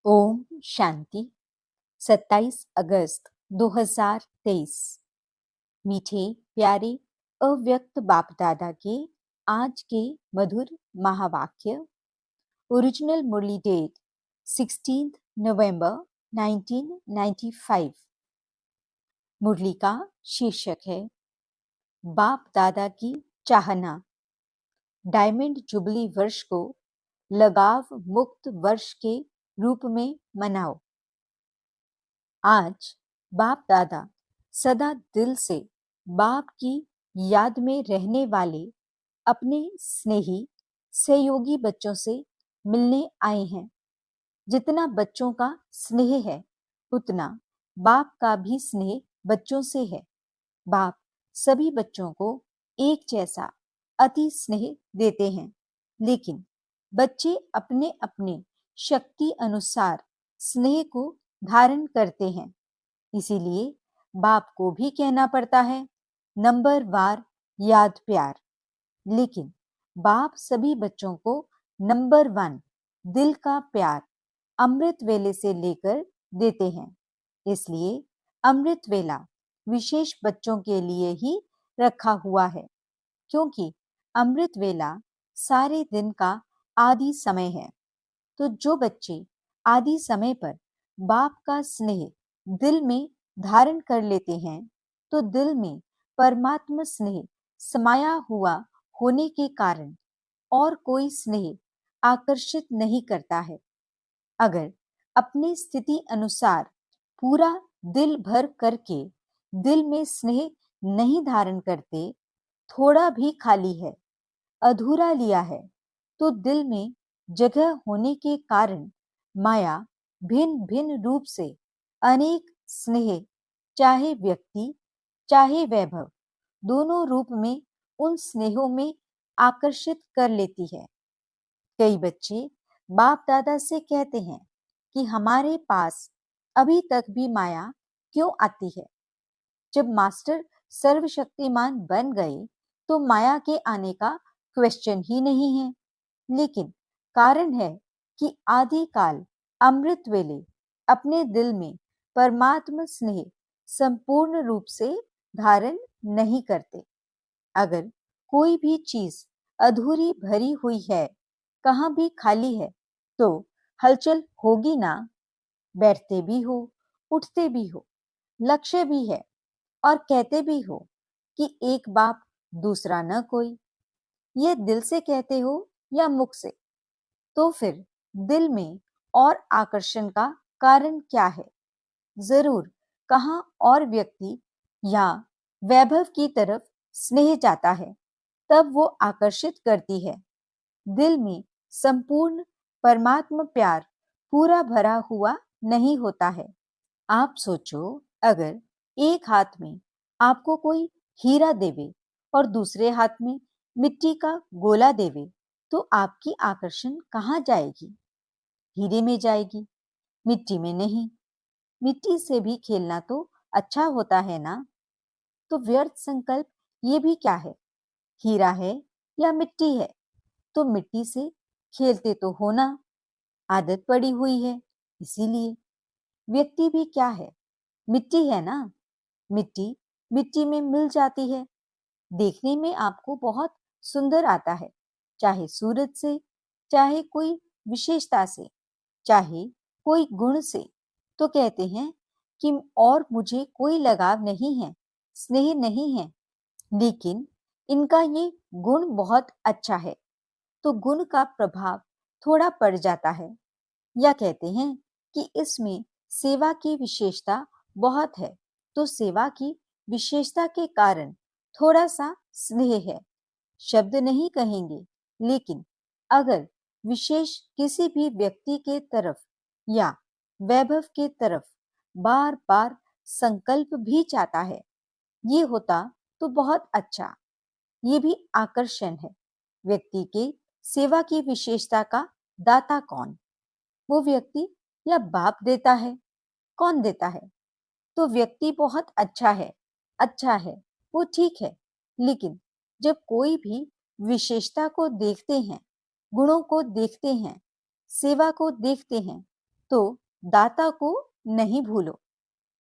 ओम शांति। 27 अगस्त 2023। मीठे प्यारे अव्यक्त बाप दादा के आज के मधुर महावाक्य। ओरिजिनल मुरली डेट 16 नवंबर 1995। मुरली का शीर्षक है बाप दादा की चाहना। डायमंड जुबली वर्ष को लगाव मुक्त वर्ष के रूप में मनाओ। आज बाप दादा सदा दिल से बाप की याद में रहने वाले अपने स्नेही सहयोगी बच्चों से मिलने आए हैं। जितना बच्चों का स्नेह है उतना बाप का भी स्नेह बच्चों से है। बाप सभी बच्चों को एक जैसा अति स्नेह देते हैं, लेकिन बच्चे अपने अपने शक्ति अनुसार स्नेह को धारण करते हैं। इसीलिए बाप को भी कहना पड़ता है नंबर वार याद प्यार। लेकिन बाप सभी बच्चों को नंबर 1 दिल का प्यार अमृत वेले से लेकर देते हैं। इसलिए अमृत वेला विशेष बच्चों के लिए ही रखा हुआ है, क्योंकि अमृत वेला सारे दिन का आदि समय है। तो जो बच्चे आदि समय पर बाप का स्नेह दिल में धारण कर लेते हैं, तो दिल में परमात्मा स्नेह समाया हुआ होने के कारण और कोई स्नेह आकर्षित नहीं करता है। अगर अपनी स्थिति अनुसार पूरा दिल भर करके दिल में स्नेह नहीं धारण करते, थोड़ा भी खाली है, अधूरा लिया है, तो दिल में जगह होने के कारण माया भिन्न भिन्न रूप से अनेक स्नेह, चाहे व्यक्ति चाहे वैभव, दोनों रूप में उन स्नेहों में आकर्षित कर लेती है। कई बच्चे बाप दादा से कहते हैं कि हमारे पास अभी तक भी माया क्यों आती है। जब मास्टर सर्वशक्तिमान बन गए तो माया के आने का क्वेश्चन ही नहीं है। लेकिन कारण है कि आदि काल अमृत वेले अपने दिल में परमात्मा स्नेह संपूर्ण रूप से धारण नहीं करते। अगर कोई भी चीज अधूरी भरी हुई है, कहाँ भी खाली है, तो हलचल होगी ना। बैठते भी हो, उठते भी हो, लक्ष्य भी है और कहते भी हो कि एक बाप दूसरा न कोई। ये दिल से कहते हो या मुख से, तो फिर दिल में और आकर्षण का कारण क्या है। जरूर कहाँ और व्यक्ति या वैभव की तरफ स्नेह जाता है, तब वो आकर्षित करती है। दिल में संपूर्ण परमात्मा प्यार पूरा भरा हुआ नहीं होता है। आप सोचो, अगर एक हाथ में आपको कोई हीरा देवे और दूसरे हाथ में मिट्टी का गोला देवे, तो आपकी आकर्षण कहाँ जाएगी? हीरे में जाएगी, मिट्टी में नहीं। मिट्टी से भी खेलना तो अच्छा होता है ना। तो व्यर्थ संकल्प ये भी क्या है, हीरा है या मिट्टी है, तो मिट्टी से खेलते तो हो ना, आदत पड़ी हुई है। इसीलिए व्यक्ति भी क्या है, मिट्टी है ना। मिट्टी मिट्टी में मिल जाती है। देखने में आपको बहुत सुंदर आता है, चाहे सूरत से, चाहे कोई विशेषता से, चाहे कोई गुण से। तो कहते हैं कि और मुझे कोई लगाव नहीं है, स्नेह नहीं है, लेकिन इनका ये गुण बहुत अच्छा है, तो गुण का प्रभाव थोड़ा पड़ जाता है। या कहते हैं कि इसमें सेवा की विशेषता बहुत है, तो सेवा की विशेषता के कारण थोड़ा सा स्नेह है। शब्द नहीं कहेंगे, लेकिन अगर विशेष किसी भी व्यक्ति के तरफ या वैभव के तरफ बार बार संकल्प भी चाहता है, ये होता तो बहुत अच्छा। ये भी आकर्षण है। व्यक्ति के सेवा की विशेषता का दाता कौन? वो व्यक्ति या बाप देता है? कौन देता है? तो व्यक्ति बहुत अच्छा है, वो ठीक है। लेकिन जब कोई भी विशेषता को देखते हैं, गुणों को देखते हैं, सेवा को देखते हैं, तो दाता को नहीं भूलो।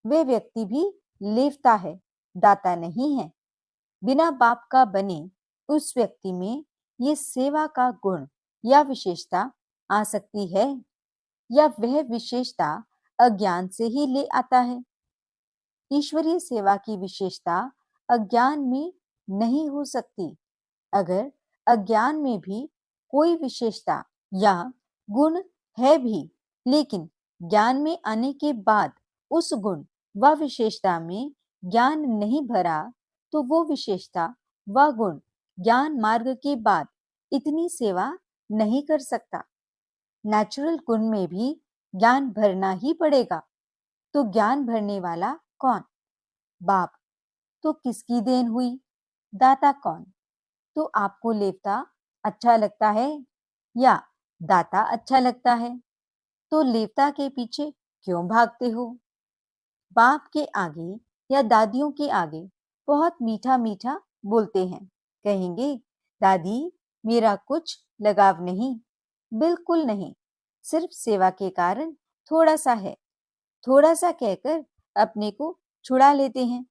वे व्यक्ति भी लेवता है, दाता नहीं है। बिना बाप का बने उस व्यक्ति में ये सेवा का गुण या विशेषता आ सकती है, या वह विशेषता अज्ञान से ही ले आता है। ईश्वरीय सेवा की विशेषता अज्ञान में नहीं हो सकती। अगर अज्ञान में भी कोई विशेषता या गुण है भी, लेकिन ज्ञान में आने के बाद उस गुण व विशेषता में ज्ञान नहीं भरा, तो वो विशेषता व गुण ज्ञान मार्ग के बाद इतनी सेवा नहीं कर सकता। नेचुरल गुण में भी ज्ञान भरना ही पड़ेगा। तो ज्ञान भरने वाला कौन? बाप। तो किसकी देन हुई? दाता कौन? तो आपको लेवता अच्छा लगता है या दाता अच्छा लगता है? तो लेवता के पीछे क्यों भागते हो? बाप के आगे या दादियों के आगे बहुत मीठा मीठा बोलते हैं, कहेंगे दादी मेरा कुछ लगाव नहीं, बिल्कुल नहीं, सिर्फ सेवा के कारण थोड़ा सा है। थोड़ा सा कहकर अपने को छुड़ा लेते हैं।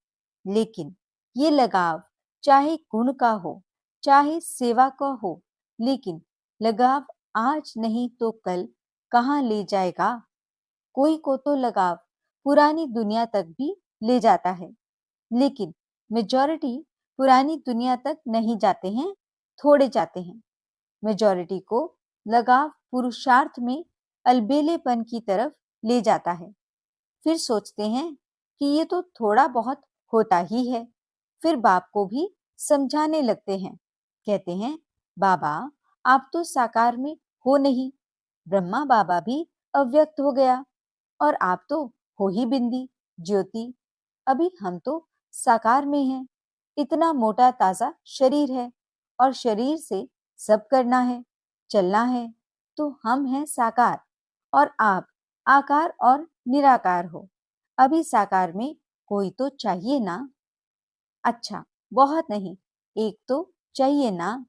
लेकिन ये लगाव चाहे गुण का हो, चाहे सेवा का हो, लेकिन लगाव आज नहीं तो कल कहाँ ले जाएगा? कोई को तो लगाव पुरानी दुनिया तक भी ले जाता है, लेकिन मेजॉरिटी पुरानी दुनिया तक नहीं जाते हैं, थोड़े जाते हैं। मेजॉरिटी को लगाव पुरुषार्थ में अलबेलेपन की तरफ ले जाता है। फिर सोचते हैं कि ये तो थोड़ा बहुत होता ही है। फिर बाप को भी समझाने लगते हैं, कहते हैं बाबा आप तो साकार में हो नहीं, ब्रह्मा बाबा भी अव्यक्त हो गया, और आप तो हो ही बिंदी ज्योति। अभी हम तो साकार में हैं। इतना मोटा ताजा शरीर है, और शरीर से सब करना है, चलना है। तो हम हैं साकार, और आप आकार और निराकार हो। अभी साकार में कोई तो चाहिए ना? अच्छा, बहुत नहीं, एक तो चाहिए ना?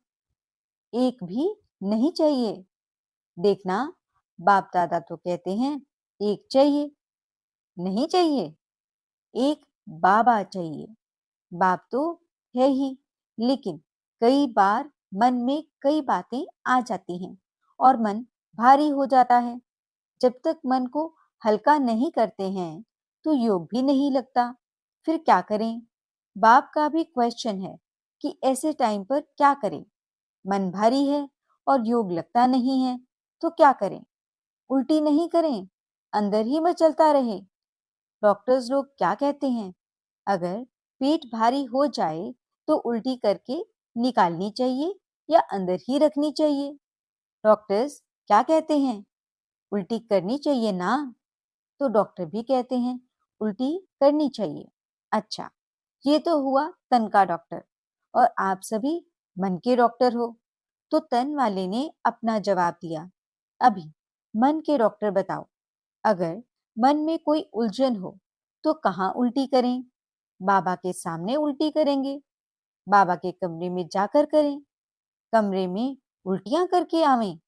एक भी नहीं चाहिए। देखना, बाप दादा तो कहते हैं एक चाहिए, नहीं चाहिए, एक बाबा चाहिए। बाप तो है ही, लेकिन कई बार मन में कई बातें आ जाती हैं और मन भारी हो जाता है। जब तक मन को हल्का नहीं करते हैं तो योग भी नहीं लगता। फिर क्या करें? बाप का भी क्वेश्चन है कि ऐसे टाइम पर क्या करें? मन भारी है और योग लगता नहीं है, तो क्या करें? उल्टी नहीं करें, अंदर ही मचलता रहे। डॉक्टर्स लोग क्या कहते हैं? अगर पेट भारी हो जाए तो उल्टी करके निकालनी चाहिए या अंदर ही रखनी चाहिए? डॉक्टर्स क्या कहते हैं? उल्टी करनी चाहिए ना? तो डॉक्टर भी कहते हैं उल्टी करनी चाहिए। अच्छा, ये तो हुआ तन का डॉक्टर, और आप सभी मन के डॉक्टर हो। तो तन वाले ने अपना जवाब दिया। अभी मन के डॉक्टर बताओ, अगर मन में कोई उलझन हो तो कहाँ उल्टी करें? बाबा के सामने उल्टी करेंगे, बाबा के कमरे में जाकर करें, कमरे में उल्टियां करके आवें?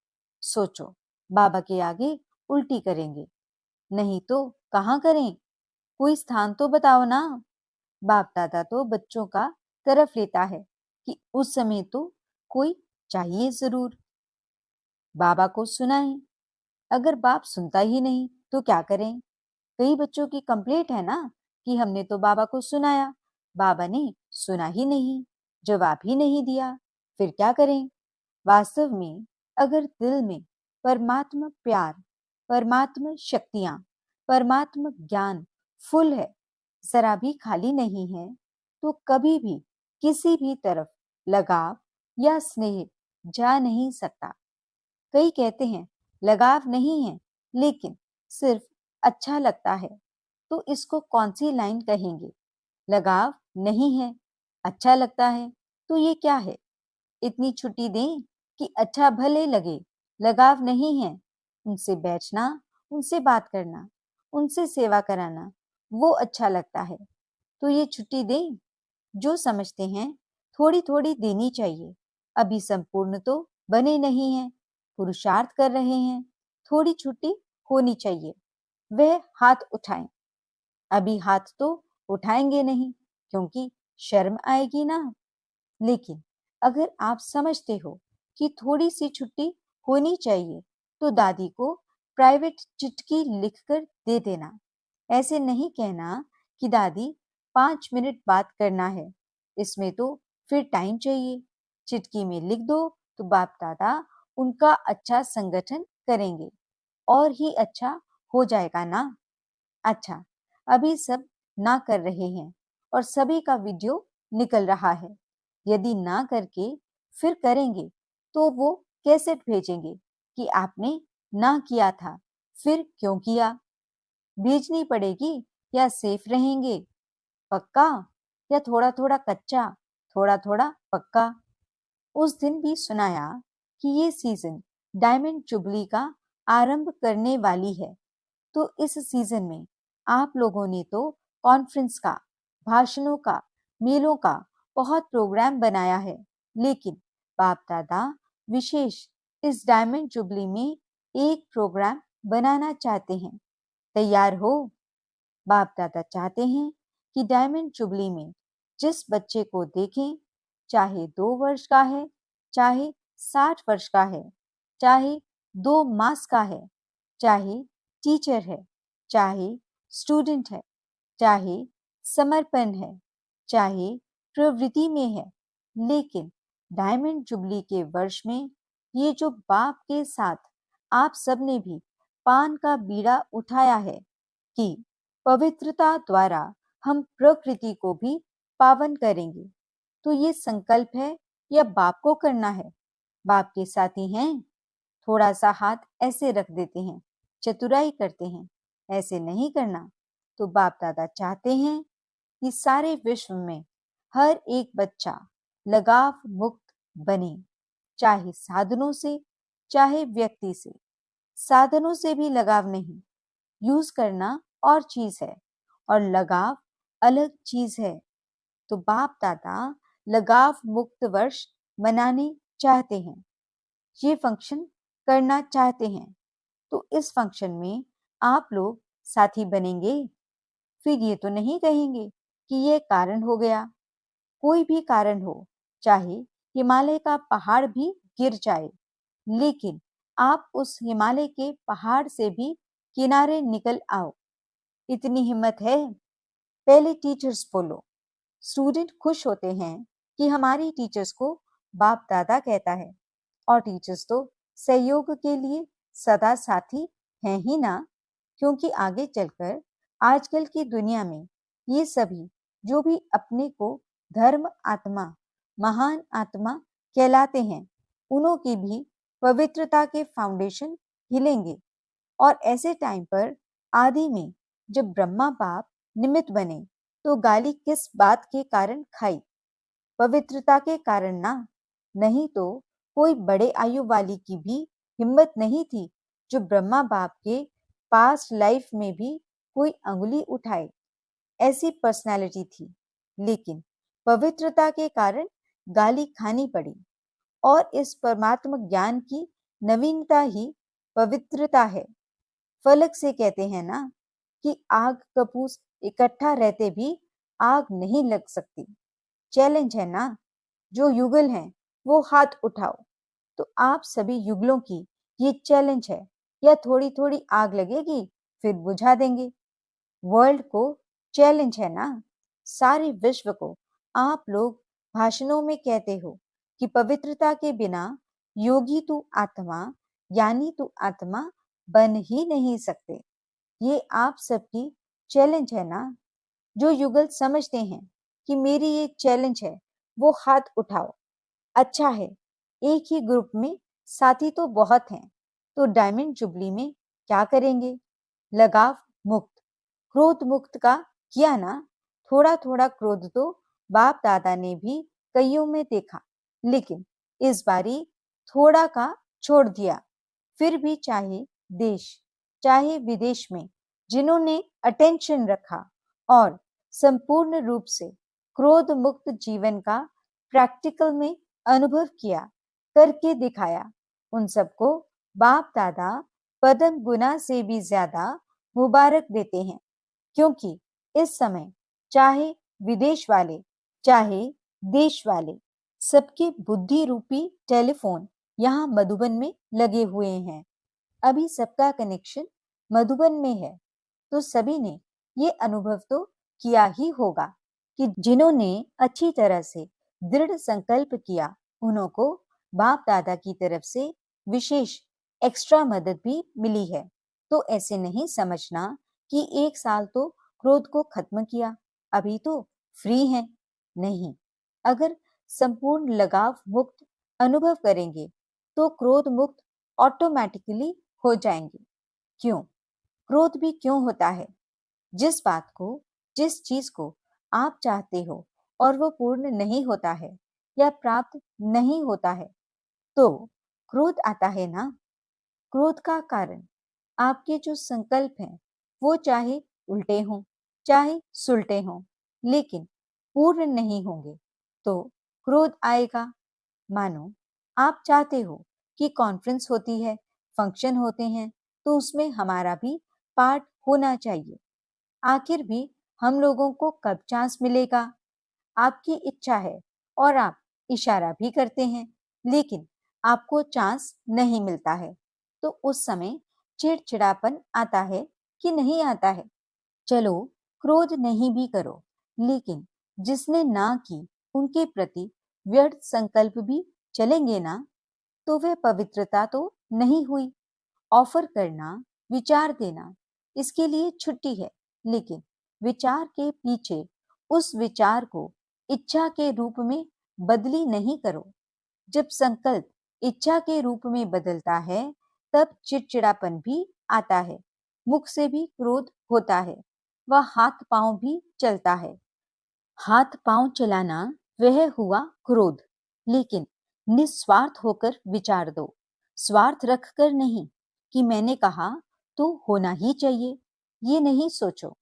सोचो, बाबा के आगे उल्टी करेंगे, नहीं तो कहाँ करें? कोई स्थान तो बताओ ना। बाप दादा तो बच्चों का तरफ लेता है कि उस समय तो कोई चाहिए जरूर, बाबा को सुनाएं। अगर बाप सुनता ही नहीं तो क्या करें? कई बच्चों की कंप्लेंट है ना कि हमने तो बाबा को सुनाया, बाबा ने सुना ही नहीं, जवाब ही नहीं दिया। फिर क्या करें? वास्तव में अगर दिल में परमात्मा प्यार, परमात्मा शक्तियां, परमात्मा ज्ञान फुल है, जरा भी खाली नहीं है, तो कभी भी किसी भी तरफ लगाव या स्नेह जा नहीं सकता। कई कहते हैं लगाव नहीं है, लेकिन सिर्फ अच्छा लगता है। तो इसको कौन सी लाइन कहेंगे? लगाव नहीं है, अच्छा लगता है, तो ये क्या है? इतनी छुट्टी दें कि अच्छा भले लगे, लगाव नहीं है। उनसे बैठना, उनसे बात करना, उनसे सेवा कराना, वो अच्छा लगता है। तो ये छुट्टी दें। जो समझते हैं थोड़ी थोड़ी देनी चाहिए। अभी संपूर्ण तो बने नहीं हैं, पुरुषार्थ कर रहे हैं, थोड़ी छुट्टी होनी चाहिए वह हाथ उठाएं। अभी हाथ तो उठाएंगे नहीं क्योंकि शर्म आएगी ना। लेकिन अगर आप समझते हो कि थोड़ी सी छुट्टी होनी चाहिए तो दादी को प्राइवेट चिट्ठी लिखकर दे देना। ऐसे नहीं कहना कि दादी 5 मिनट बात करना है, इसमें तो फिर टाइम चाहिए। चिट्ठी में लिख दो तो बाप दादा उनका अच्छा संगठन करेंगे और ही अच्छा हो जाएगा ना। अच्छा, अभी सब ना कर रहे हैं और सभी का वीडियो निकल रहा है। यदि ना करके फिर करेंगे तो वो कैसेट भेजेंगे कि आपने ना किया था, फिर क्यों किया। भेजनी पड़ेगी या सेफ रहेंगे? पक्का या थोड़ा थोड़ा कच्चा, थोड़ा थोड़ा पक्का? उस दिन भी सुनाया कि ये सीजन डायमंड जुबली का आरंभ करने वाली है। तो इस सीजन में आप लोगों ने तो कॉन्फ्रेंस का, भाषणों का, मेलों का बहुत प्रोग्राम बनाया है। लेकिन बाप दादा विशेष इस डायमंड जुबली में एक प्रोग्राम बनाना चाहते हैं। तैयार हो? बाप दादा चाहते हैं कि डायमंड जुबली में जिस बच्चे को देखें, चाहे 2 वर्ष का है, चाहे 60 वर्ष का है, चाहे 2 मास का है, चाहे टीचर है, चाहे स्टूडेंट है, चाहे समर्पण है, चाहे प्रवृत्ति में है, लेकिन डायमंड जुबली के वर्ष में ये जो बाप के साथ आप सबने भी पान का बीड़ा उठाया है कि पवित्रता द्वारा हम प्रकृति को भी पावन करेंगे, तो ये संकल्प है या बाप को करना है? बाप के साथी हैं? थोड़ा सा हाथ ऐसे रख देते हैं, चतुराई करते हैं। ऐसे नहीं करना। तो बाप दादा चाहते हैं कि सारे विश्व में हर एक बच्चा लगाव मुक्त बने, चाहे साधनों से, चाहे व्यक्ति से। साधनों से भी लगाव नहीं, यूज करना और चीज है और लगाव अलग चीज है। तो बाप दादा लगाव मुक्त वर्ष मनाने चाहते हैं, ये फंक्शन करना चाहते हैं। तो इस फंक्शन में आप लोग साथी बनेंगे? फिर ये तो नहीं कहेंगे कि ये कारण हो गया। कोई भी कारण हो, चाहे हिमालय का पहाड़ भी गिर जाए, लेकिन आप उस हिमालय के पहाड़ से भी किनारे निकल आओ। इतनी हिम्मत है? पहले टीचर्स बोलो। स्टूडेंट खुश होते हैं कि हमारी टीचर्स को बाप दादा कहता है, और टीचर्स तो सहयोग के लिए सदा साथी हैं ही ना। क्योंकि आगे चलकर आजकल की दुनिया में ये सभी जो भी अपने को धर्म आत्मा, महान आत्मा कहलाते हैं, उन्हों की भी पवित्रता के फाउंडेशन हिलेंगे। और ऐसे टाइम पर आदि में जब ब्रह्मा बाप निमित्त बने तो गाली किस बात के कारण खाई? पवित्रता के कारण ना। नहीं तो कोई बड़े आयु वाली की भी हिम्मत नहीं थी जो ब्रह्मा बाप के पास्ट लाइफ में भी कोई अंगुली उठाए। ऐसी पर्सनालिटी थी, लेकिन पवित्रता के कारण गाली खानी पड़ी। और इस परमात्मा ज्ञान की नवीनता ही पवित्रता है। फलक से कहते हैं ना कि आग कपूस इकट्ठा रहते भी आग नहीं लग सकती। चैलेंज है ना। जो युगल हैं वो हाथ उठाओ। तो आप सभी युगलों की ये चैलेंज है, या थोड़ी थोड़ी आग लगेगी फिर बुझा देंगे? वर्ल्ड को चैलेंज है ना, सारे विश्व को। आप लोग भाषणों में कहते हो कि पवित्रता के बिना योगी तू आत्मा, यानी तू आत्मा बन ही नहीं सकते। ये आप सबकी चैलेंज है ना। जो युगल समझते हैं कि मेरी ये चैलेंज है, वो हाथ उठाओ। अच्छा है, एक ही ग्रुप में साथी तो बहुत हैं। तो डायमंड जुबली में क्या करेंगे? लगाव मुक्त, क्रोध मुक्त का किया ना। थोड़ा थोड़ा क्रोध तो बाप दादा ने भी कईयों में देखा, लेकिन इस बारी थोड़ा का छोड़ दिया। फिर भी चाहे देश, चाहे विदेश में जिन्होंने अटेंशन रखा और संपूर्ण रूप से क्रोध मुक्त जीवन का प्रैक्टिकल में अनुभव किया, करके दिखाया, उन सबको बाप दादा पद्म गुना से भी ज्यादा मुबारक देते हैं, क्योंकि इस समय चाहे विदेश वाले चाहे देश वाले, सबके बुद्धि रूपी टेलीफोन यहाँ मधुबन में लगे हुए हैं। अभी सबका कनेक्शन मधुबन में है, तो सभी ने ये अनुभव तो किया ही होगा कि जिन्होंने अच्छी तरह से दृढ़ संकल्प किया, उनको बाप दादा की तरफ से विशेष एक्स्ट्रा मदद भी मिली है। तो ऐसे नहीं समझना कि 1 साल तो क्रोध को खत्म किया, अभी तो फ्री हैं। नहीं, अगर संपूर्ण लगाव मुक्त अनुभव करेंगे तो क्रोध मुक्त ऑटोमेटिकली हो जाएंगे। क्यों? क्रोध भी क्यों होता है? जिस बात को, जिस चीज को आप चाहते हो और वो पूर्ण नहीं होता है या प्राप्त नहीं होता है, तो क्रोध आता है ना। क्रोध का कारण आपके जो संकल्प हैं, वो चाहे उल्टे हों चाहे सुलटे हों, लेकिन पूर्ण नहीं होंगे, तो क्रोध आएगा। मानो आप चाहते हो कि कॉन्फ्रेंस होती है, फंक्शन होते हैं, तो उसमें हमारा भी पार्ट होना चाहिए। आखिर भी हम लोगों को कब चांस मिलेगा? आपकी इच्छा है और आप इशारा भी करते हैं, लेकिन आपको चांस नहीं मिलता है, तो उस समय चिड़चिड़ापन आता है कि नहीं आता है? चलो, क्रोध नहीं भी करो, लेकिन जिसने ना की उनके प्रति व्यर्थ संकल्प भी चलेंगे ना, तो वह पवित्रता तो नहीं हुई। ऑफर करना, विचार देना, इसके लिए छुट्टी है, लेकिन विचार के पीछे उस विचार को इच्छा के रूप में बदली नहीं करो। जब संकल्प इच्छा के रूप में बदलता है, तब चिड़चिड़ापन भी आता है, मुख से भी क्रोध होता है, वह हाथ पांव भी चलता है। हाथ पांव चलाना वह हुआ क्रोध, लेकिन निस्वार्थ होकर विचार दो, स्वार्थ रखकर नहीं कि मैंने कहा तो होना ही चाहिए, ये नहीं सोचो।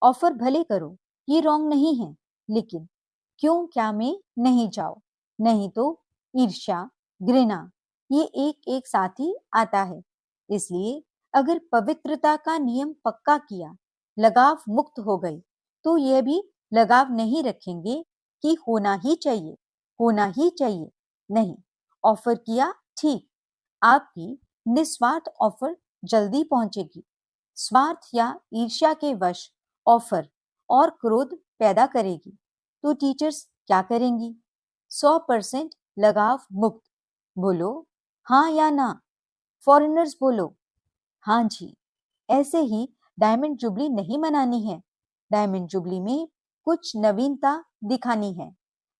ऑफर भले करो, ये रॉन्ग नहीं है, लेकिन क्यों क्या में नहीं जाओ, नहीं तो ईर्ष्या, घृणा, ये एक एक साथ ही आता है। इसलिए अगर पवित्रता का नियम पक्का किया, लगाव मुक्त हो गई, तो यह भी लगाव नहीं रखेंगे कि होना ही चाहिए, होना ही चाहिए। नहीं, ऑफर किया ठीक, आपकी निस्वार्थ ऑफर जल्दी पहुंचेगी। स्वार्थ या ईर्ष्या के वश ऑफर और क्रोध पैदा करेगी, तो टीचर्स क्या करेंगी? 100% लगाव मुक्त। बोलो हाँ या ना। फॉरेनर्स बोलो हाँ जी। ऐसे ही डायमंड जुबली नहीं मनानी है। डायमंड जुबली में कुछ नवीनता दिखानी है,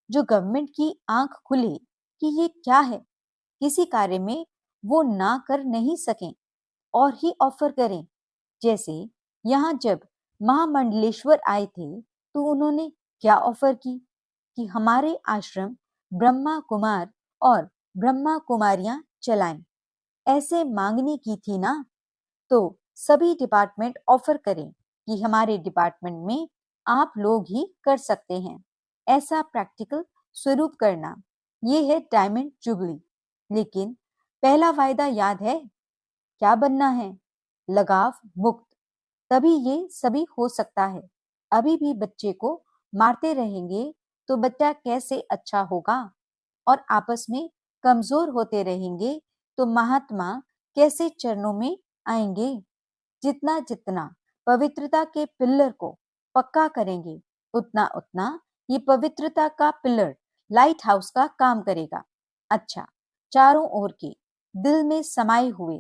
जो गवर्नमेंट की आंख खुले कि ये क्या है, किसी कार्य में वो ना कर नहीं सकें और ही ऑफर करें। जैसे यहाँ जब महामंडलेश्वर आए थे, तो उन्होंने क्या ऑफर की कि हमारे आश्रम ब्रह्मा कुमार और ब्रह्मा कुमारियां चलाएं। ऐसे मांगनी की थी ना, तो सभी डिपार्टमेंट ऑफर करें कि हमारे डिपार्टमेंट में आप लोग ही कर सकते हैं। ऐसा प्रैक्टिकल स्वरूप करना, ये है डायमंड जुबली। लेकिन पहला वायदा याद है? क्या बनना है? लगाव मुक्त। तभी ये सभी हो सकता है। अभी भी बच्चे को मारते रहेंगे तो बच्चा कैसे अच्छा होगा? और आपस में कमजोर होते रहेंगे तो महात्मा कैसे चरणों में आएंगे? जितना जितना पवित्रता के पिलर को पक्का करेंगे, उतना उतना ये पवित्रता का पिलर लाइट हाउस का काम करेगा। अच्छा, चारों ओर के दिल में समाये हुए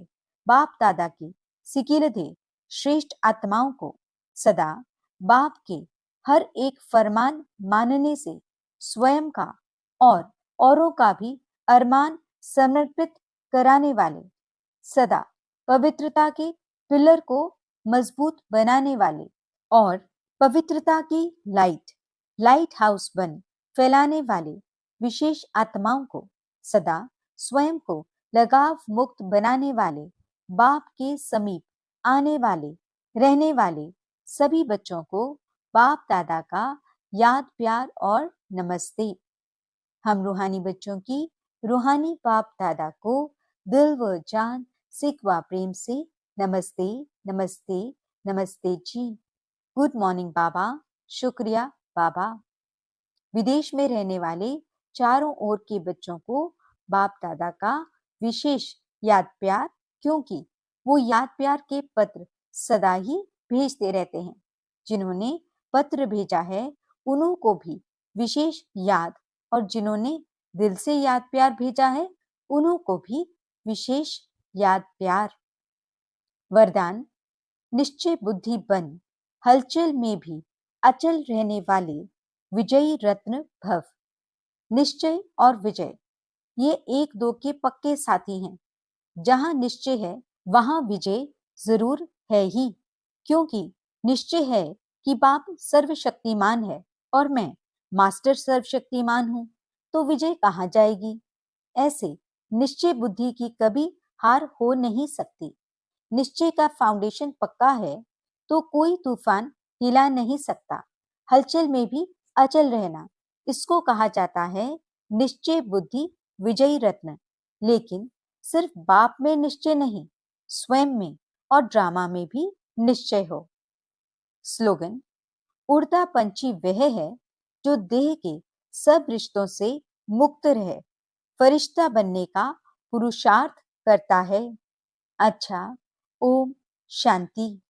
बाप दादा की सिकीलधे श्रेष्ठ आत्माओं को सदा बाप के हर एक फरमान मानने से स्वयं का और औरों का भी अरमान समर्पित कराने वाले, सदा पवित्रता के पिलर को मजबूत बनाने वाले और पवित्रता की लाइट हाउस बन फैलाने वाले विशेष आत्माओं को, सदा स्वयं को लगाव मुक्त बनाने वाले, बाप के समीप आने वाले, रहने वाले सभी बच्चों को बाप दादा का याद प्यार और नमस्ते। हम रूहानी बच्चों की रूहानी बाप दादा को दिल व जान सिक व प्रेम से नमस्ते, नमस्ते, नमस्ते जी। गुड मॉर्निंग बाबा, शुक्रिया बाबा। विदेश में रहने वाले चारों ओर के बच्चों को बाप दादा का विशेष याद प्यार, क्योंकि वो याद प्यार के पत्र सदा ही भेजते रहते हैं। जिन्होंने पत्र भेजा है उन्हों को भी विशेष याद, और जिन्होंने दिल से याद प्यार भेजा है उन्हों को भी विशेष याद प्यार। वरदान, निश्चय बुद्धि बन, हलचल में भी अचल रहने वाले विजयी रत्न भव। निश्चय और विजय ये एक दो के पक्के साथी हैं। जहां निश्चय है वहां विजय जरूर है ही, क्योंकि निश्चय है कि बाप सर्वशक्तिमान है और मैं मास्टर सर्वशक्तिमान हूं, तो विजय कहां जाएगी। ऐसे निश्चय बुद्धि की कभी हार हो नहीं सकती। निश्चय का फाउंडेशन पक्का है तो कोई तूफान हिला नहीं सकता। हलचल में भी अचल रहना, इसको कहा जाता है निश्चय बुद्धि विजयी रत्न। लेकिन सिर्फ बाप में निश्चय नहीं, स्वयं में और ड्रामा में भी निश्चय हो। स्लोगन, उड़ता पंछी वह है जो देह के सब रिश्तों से मुक्त रहे, फरिश्ता बनने का पुरुषार्थ करता है। अच्छा, ओम शांति।